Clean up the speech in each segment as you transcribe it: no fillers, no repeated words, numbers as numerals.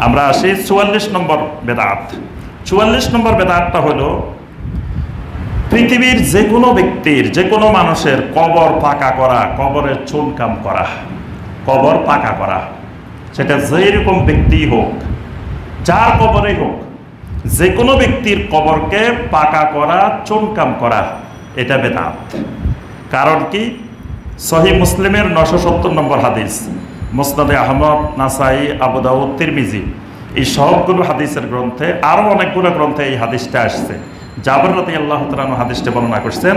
আমরা আসি ৪৪ নম্বর বেদাত। ৪৪ নম্বর বেদাতটা হলো পৃথিবীর যে কোনো ব্যক্তির, যে কোনো মানুষের কবর পাকা করা, কবরের চুনকাম করা, কবর পাকা করা, সেটা যেরকম ব্যক্তি হোক, যার কবরেই হোক, যে কোনো ব্যক্তির কবরকে পাকা করা, চুনকাম করা, এটা বেদাত। কারণ কি? সহিহ মুসলিমের ৯৭০ নম্বর হাদিস, মুসনাদে আহমদ, নাসাই, আবু দাউদ, তিরমিজি, এই সবগুলো হাদিসের গ্রন্থে, আরও অনেকগুলো গ্রন্থে এই হাদিসটা আসছে। জাবের রাদিয়াল্লাহু তাআলা আনহু হাদিসটা বর্ণনা করছেন,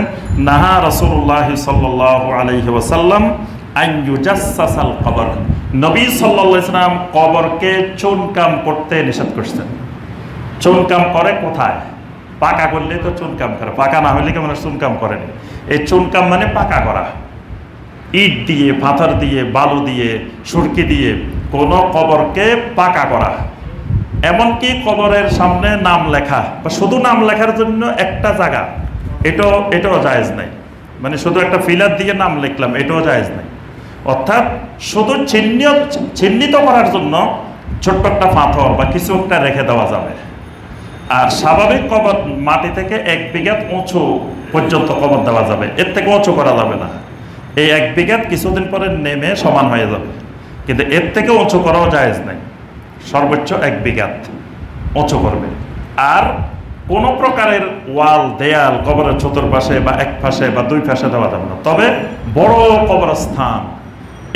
নাহা রাসূলুল্লাহ সাল্লাল্লাহু আলাইহি ওয়াসাল্লাম আন ইউজাসসাসাল কবর। নবী সাল্লাল্লাহু আলাইহি ওয়াসাল্লাম কবরকে চুনকাম করতে নিষেধ করছেন। চুনকাম করে কোথায়? পাকা করলে তো চুনকাম করে, পাকা না হলে কেমন চুনকাম করেন। এই চুনকাম মানে পাকা করা, ইট দিয়ে, পাথর দিয়ে, বালু দিয়ে, সুরকি দিয়ে কোনো কবরকে পাকা করা। এমনকি কবরের সামনে নাম লেখা বা শুধু নাম লেখার জন্য একটা জায়গা, এটাও জায়েজ নাই। মানে শুধু একটা ফিলার দিয়ে নাম লিখলাম, এটাও জায়েজ নাই। অর্থাৎ শুধু চিহ্নিত করার জন্য ছোট্ট একটা পাথর বা কিছু একটা রেখে দেওয়া যাবে। আর স্বাভাবিক কবর মাটি থেকে ১ বিঘাত উঁচু পর্যন্ত কবর দেওয়া যাবে, এর থেকে উঁচু করা যাবে না। এই ১ বিঘাত কিছুদিন পরে নেমে সমান হয়ে যাবে, কিন্তু এর থেকে উঁচু করাও জায়েজ নাই। সর্বোচ্চ ১ বিঘাত উঁচু করবে। আর কোনো প্রকারের ওয়াল, দেয়াল কবরের চতুর্পাশে বা এক পাশে বা দুই পাশে দেওয়া যাবে না। তবে বড় কবরস্থান,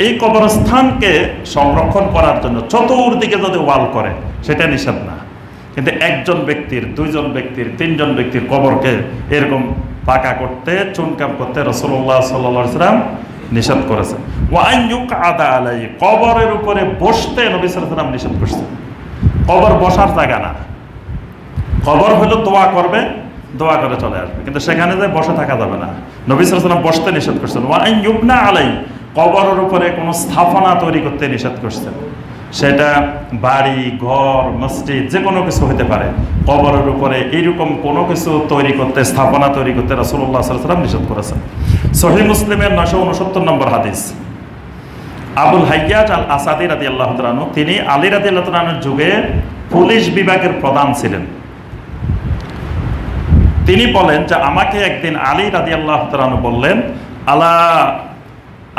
এই কবরস্থানকে সংরক্ষণ করার জন্য চতুর্দিকে যদি ওয়াল করে, সেটা নিষেধ না। কিন্তু একজন ব্যক্তির, দুইজন ব্যক্তির, তিনজন ব্যক্তির কবরকে এরকম পাকা করতে, চুনকাম করতে রাসূলুল্লাহ সাল্লাল্লাহু আলাইহি ওয়াসাল্লাম নিষেধ করেছেন। ওয়া আন ইউকআদা আলাইহি, কবরের উপরে বসতে নবী সাল্লাল্লাহু আলাইহি ওয়াসাল্লাম নিষেধ করেছেন। কবর বসার জায়গা না, কবর হলো দোয়া করবে, দোয়া করে চলে আসবে, কিন্তু সেখানে যে বসে থাকা যাবে না। নবী সাল্লাল্লাহু আলাইহি ওয়াসাল্লাম বসতে নিষেধ করছেন। ওয়া আন ইউবনা আলাইহি, কবরের উপরে কোনো স্থাপনা তৈরি করতে নিষেধ করছেন। সেটা বাড়ি, ঘর, মসজিদ, যে কোনো কিছু হতে পারে। কবরের উপরে এইরকম কোনো কিছু তৈরি করতে, স্থাপনা তৈরি করতে রাসূলুল্লাহ সাল্লাল্লাহু আলাইহি ওয়াসাল্লাম নিষেধ করেছেন। সহিহ মুসলিমের ৯৬৯ নম্বর হাদিস, আবুল হাইয়াজ আল আসাদি রাদিয়াল্লাহু তাআলা আনহু, তিনি আলী রাদিয়াল্লাহু তাআলা আনহুর যুগে পুলিশ বিভাগের প্রধান ছিলেন। তিনি বলেন যে আমাকে একদিন আলী রাদিয়াল্লাহু তাআলা আনহু বললেন, আলা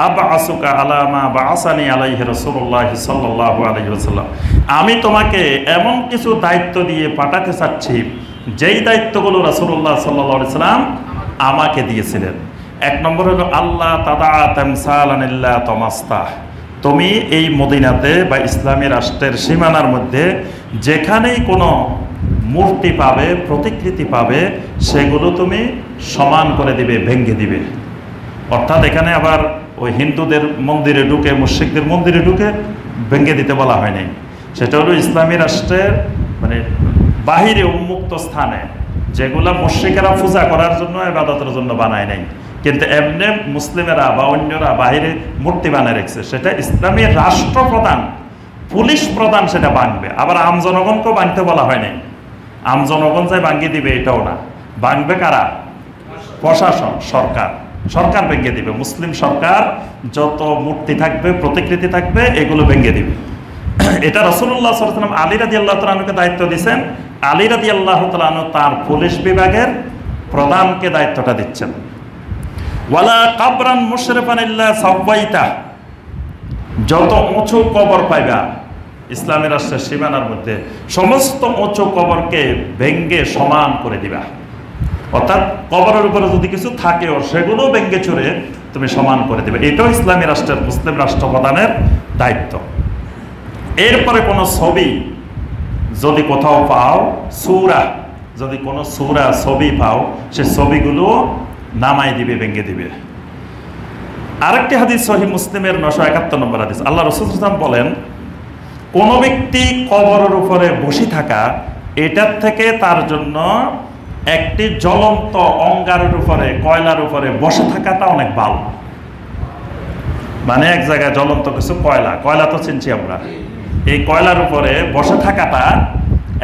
আবআসুকা আলা মা বাআসানি আলাইহি রাসূলুল্লাহ সাল্লাল্লাহু আলাইহি ওয়াসাল্লাম, আমি তোমাকে এমন কিছু দায়িত্ব দিয়ে পাঠাতে চাচ্ছি যেই দায়িত্বগুলো রাসূলুল্লাহ সাল্লাল্লাহু আলাইহি ওয়াসাল্লাম আমাকে দিয়েছিলেন। ১ নম্বর হলো আল্লাহ তাদা তামসালান ইল্লা তামাস্তাহ, তুমি এই মদিনাতে বা ইসলামী রাষ্ট্রের সীমানার মধ্যে যেখানেই কোনো মূর্তি পাবে, প্রতিকৃতি পাবে, সেগুলো তুমি সমান করে দিবে, ভেঙে দিবে। অর্থাৎ এখানে আবার ওই হিন্দুদের মন্দিরে ঢুকে, মুশরিকদের মন্দিরে ঢুকে ভেঙে দিতে বলা হয় নাই। সেটা হলো ইসলামী রাষ্ট্রের মানে বাহিরে উন্মুক্ত স্থানে, যেগুলা মুশরিকেরা পূজা করার জন্য, ইবাদতের জন্য বানায় নাই, কিন্তু এমনি মুসলিমেরা বা অন্যরা বাহিরে মূর্তি বানায় রেখেছে, সেটা ইসলামী রাষ্ট্রপ্রধান, পুলিশ প্রধান সেটা ভাঙবে। আবার আম জনগণকেও ভাঙতে বলা হয় নাই। আম জনগণ যাই ভাঙিয়ে দিবে এটাও না, ভাঙবে কারা? প্রশাসন, সরকার ভেঙে দিবে। মুসলিম সরকার যত মূর্তি থাকবে, প্রতিকৃতি থাকবে, এগুলো ভেঙে দিবে। এটা রাসূলুল্লাহ সাল্লাল্লাহু আলাইহি ওয়াসাল্লাম আলী রাদিয়াল্লাহু তাআলা আনহুকে দায়িত্ব দিয়েছেন। আলী রাদিয়াল্লাহু তাআলা আনহু তার পুলিশ বিভাগের প্রধানকে দায়িত্বটা দিচ্ছেন। ওয়ালা কাবরান মুশরিফান ইল্লা সাওয়াইতা, যত উঁচু কবর পাইবা ইসলামী রাষ্ট্রের সীমানার মধ্যে, সমস্ত উঁচু কবরকে ভেঙ্গে সমান করে দিবা। অর্থাৎ কবরের উপরে যদি কিছু থাকেও সেগুলো ভেঙ্গে চুরে তুমি সমান করে দিবে। এটাও ইসলামী রাষ্ট্রের, মুসলিম রাষ্ট্রপ্রধানের দায়িত্ব। এরপরে কোনো ছবি যদি কোথাও পাও, সূরা, যদি কোনো সূরা, ছবি পাও, সে ছবিগুলো নামাই দিবে, ভেঙে দিবে। আরেকটি হাদিস সহিহ মুসলিমের ৯৭১ নম্বর হাদিস, আল্লাহ রাসূল সাল্লাল্লাহু আলাইহি ওয়াসাল্লাম বলেন, কোনো ব্যক্তি কবরের উপরে বসে থাকা, এটার থেকে তার জন্য একটি জ্বলন্ত অঙ্গারের উপরে, কয়লার উপরে বসে থাকাটা অনেক ভালো। মানে এক জায়গায় জ্বলন্ত কিছু কয়লা তো চিনছি আমরা, এই কয়লার উপরে বসে থাকাটা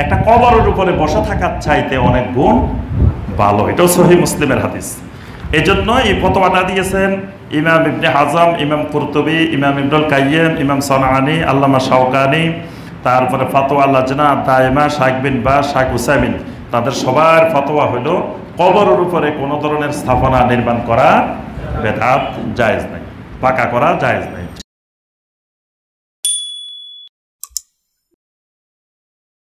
একটা কবরের উপরে বসে থাকার চাইতে অনেক গুণ ভালো। এটাও সহিহ মুসলিমের হাদিস। এই জন্য এই ফতোয়াটা দিয়েছেন ইমাম ইবনে হাজম, ইমাম কুরতুবী, ইমাম ইবনুল কাইয়িম, ইমাম সানাআনী, আল্লামা শাওকানী, তারপরে ফতোয়া লাজনা দায়মা, শাইখ বিন বাজ, শাইখ উসাইমিন, তাদের সবার ফতোয়া হলো কবরের উপরে কোনো ধরনের স্থাপনা নির্মাণ করা বেদাত জায়েজ নাই, পাকা করা জায়েজ নাই।